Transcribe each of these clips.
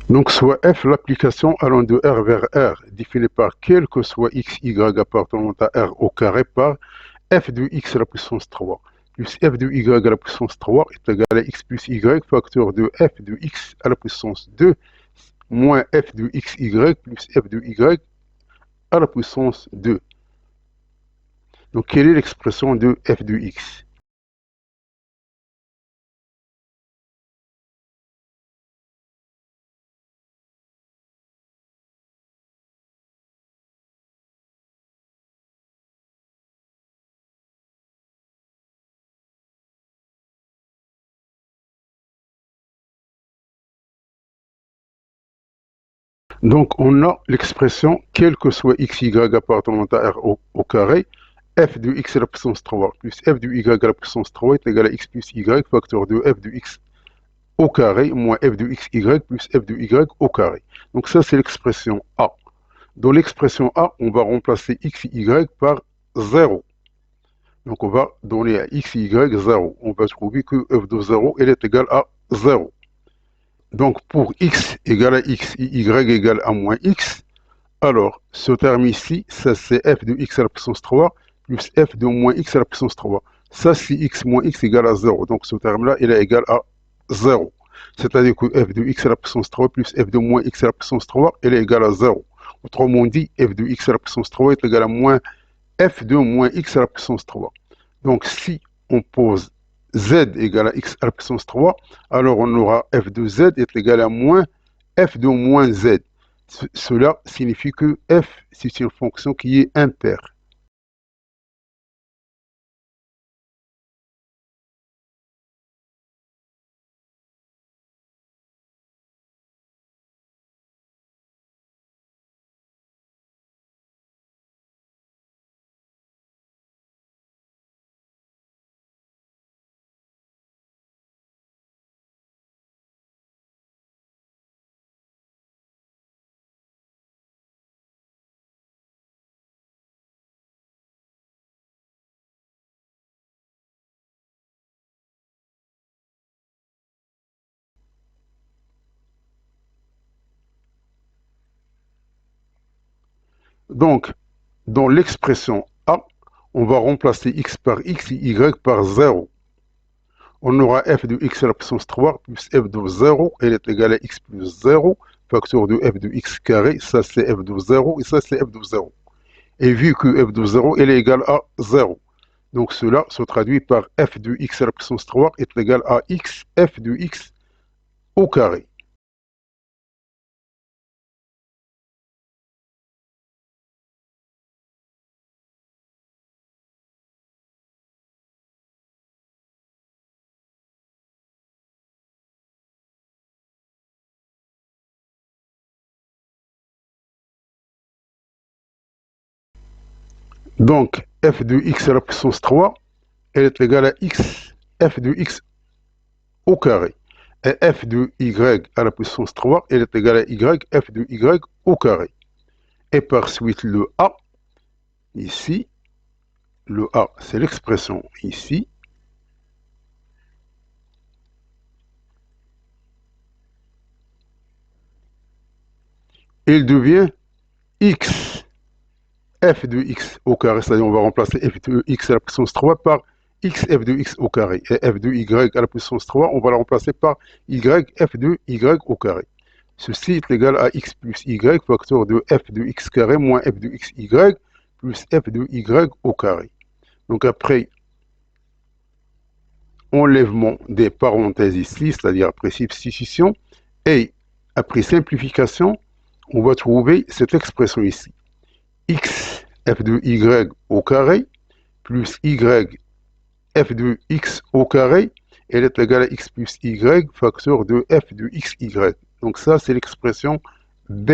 Donc, soit F, l'application allant de R vers R, définie par quel que soit x, y appartenant à R au carré par f de x à la puissance 3 plus f de y à la puissance 3 est égal à x plus y facteur de f de x à la puissance 2 moins f de xy plus f de y à la puissance 2. Donc, quelle est l'expression de f de x? Donc, on a l'expression quel que soit x, y appartenant à r au carré, f de x à la puissance 3 plus f de y à la puissance 3 est égal à x plus y facteur de f de x au carré moins f de xy plus f de y au carré. Donc ça, c'est l'expression A. Dans l'expression A, on va remplacer x, y par 0. Donc on va donner à x, y 0. On va trouver que f de 0, elle est égale à 0. Donc pour x égale à x et y égale à moins x, alors ce terme ici, ça c'est f de x à la puissance 3 plus f de moins x à la puissance 3. Ça c'est x moins x égale à 0. Donc ce terme-là, il est égal à 0. C'est-à-dire que f de x à la puissance 3 plus f de moins x à la puissance 3, elle est égale à 0. Autrement dit, f de x à la puissance 3 est égal à moins f de moins x à la puissance 3. Donc si on pose z égale à x à la puissance 3, alors on aura f de z est égal à moins f de moins z. Cela signifie que f, c'est une fonction qui est impaire. Donc, dans l'expression A, on va remplacer x par x et y par 0. On aura f de x à la puissance 3 plus f de 0, elle est égale à x plus 0, facteur de f de x carré, ça c'est f de 0 et ça c'est f de 0. Et vu que f de 0, elle est égale à 0. Donc cela se traduit par f de x à la puissance 3 est égal à x, f de x au carré. Donc f de x à la puissance 3, elle est égale à x, f de x au carré. Et f de y à la puissance 3, elle est égale à y, f de y au carré. Et par suite, le a, ici, le a, c'est l'expression ici. Il devient x, f de x au carré, c'est-à-dire on va remplacer f de x à la puissance 3 par x f de x au carré. Et f de y à la puissance 3, on va la remplacer par y f de y au carré. Ceci est égal à x plus y, facteur de f de x carré moins f de xy plus f de y au carré. Donc après enlèvement des parenthèses ici, c'est-à-dire après substitution, et après simplification, on va trouver cette expression ici. X f de y au carré plus y f de x au carré, elle est égale à x plus y facteur de f de xy. Donc ça, c'est l'expression B.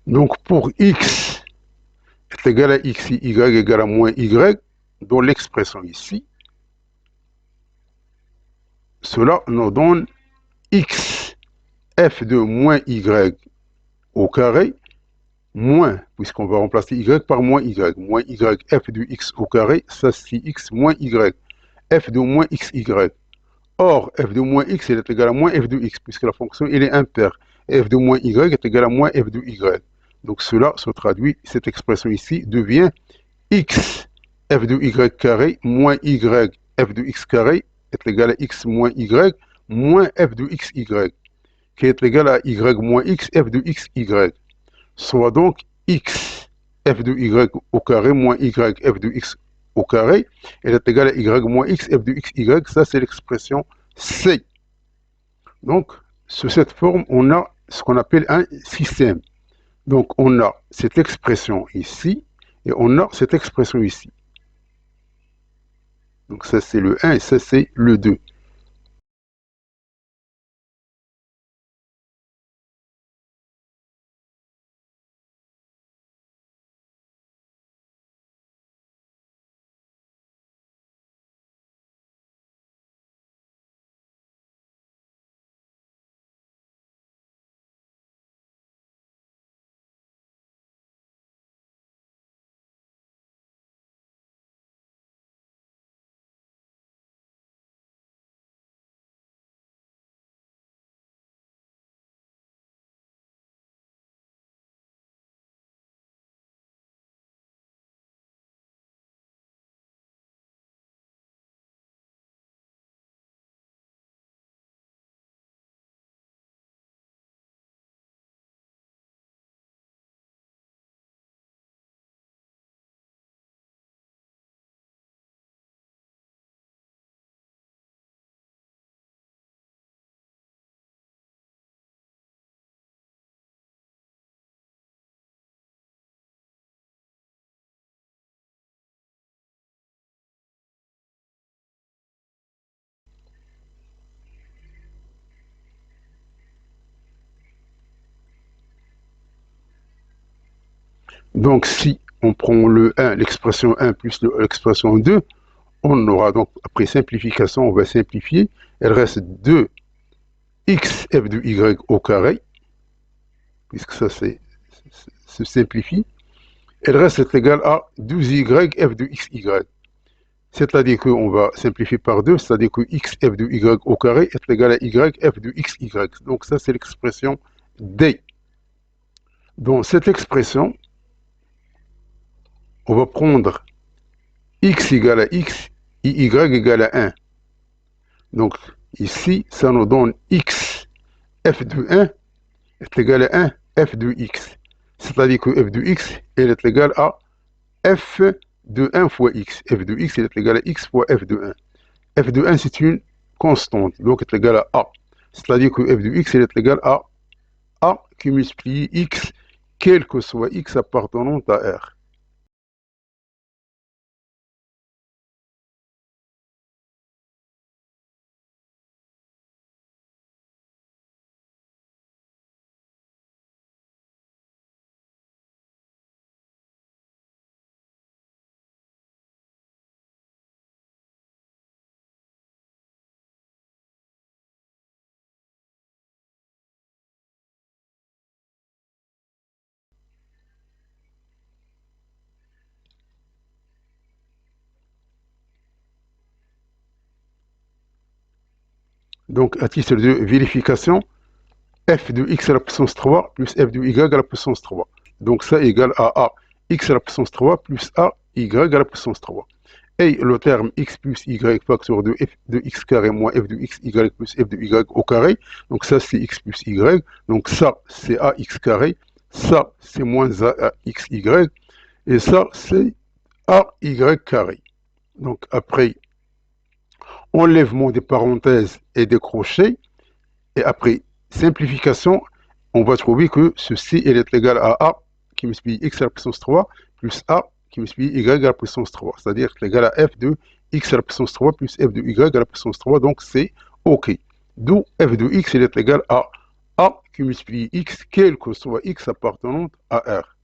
Donc pour x est égal à x et y égale à moins y, dans l'expression ici, cela nous donne x f de moins y au carré, moins, puisqu'on va remplacer y par moins y f de x au carré, ça c'est x moins y, f de moins xy. Or, f de moins x est égal à moins f de x, puisque la fonction elle est impaire. Et f de moins y est égal à moins f de y. Donc cela se traduit, cette expression ici devient x f de y carré moins y f de x carré est égal à x moins y moins f de xy, qui est égal à y moins x f de xy. Soit donc x f de y au carré moins y f de x au carré, elle est égale à y moins x f de xy. Ça, c'est l'expression C. Donc, sous cette forme, on a ce qu'on appelle un système. Donc, on a cette expression ici et on a cette expression ici. Donc, ça, c'est le 1 et ça, c'est le 2. Donc, si on prend le 1, l'expression 1 plus l'expression 2, on aura donc, après simplification, on va simplifier. Elle reste 2 x f de y au carré, puisque ça se simplifie. Elle reste égale à 12y f de xy. C'est-à-dire qu'on va simplifier par 2, c'est-à-dire que x f de y au carré est égal à y f de xy. Donc ça, c'est l'expression D. Dans cette expression, on va prendre x égale à x et y égale à 1. Donc ici, ça nous donne x f de 1 est égal à 1 f de x. C'est-à-dire que f de x, elle est égale à f de 1 fois x. f de x, elle est égale à x fois f de 1. f de 1, c'est une constante, donc est égale à a. C'est-à-dire que f de x, elle est égale à a qui multiplie x, quel que soit x appartenant à R. Donc, à titre de vérification, f de x à la puissance 3 plus f de y à la puissance 3. Donc, ça égale à a x à la puissance 3 plus a y à la puissance 3. Et le terme x plus y facteur de f de x carré moins f de xy plus f de y au carré. Donc ça, c'est x plus y. Donc ça, c'est ax carré. Ça, c'est moins axy. Et ça, c'est ay carré. Donc après, enlèvement des parenthèses et des crochets. Et après, simplification, on va trouver que ceci est égal à a qui multiplie x à la puissance 3 plus a qui multiplie y à la puissance 3. C'est-à-dire que égal à f de x à la puissance 3 plus f de y à la puissance 3. Donc c'est OK. D'où f de x est égal à a qui multiplie x, quel que soit x appartenant à R.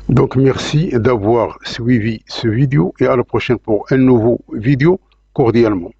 Donc merci d'avoir suivi ce vidéo et à la prochaine pour un nouveau vidéo cordialement.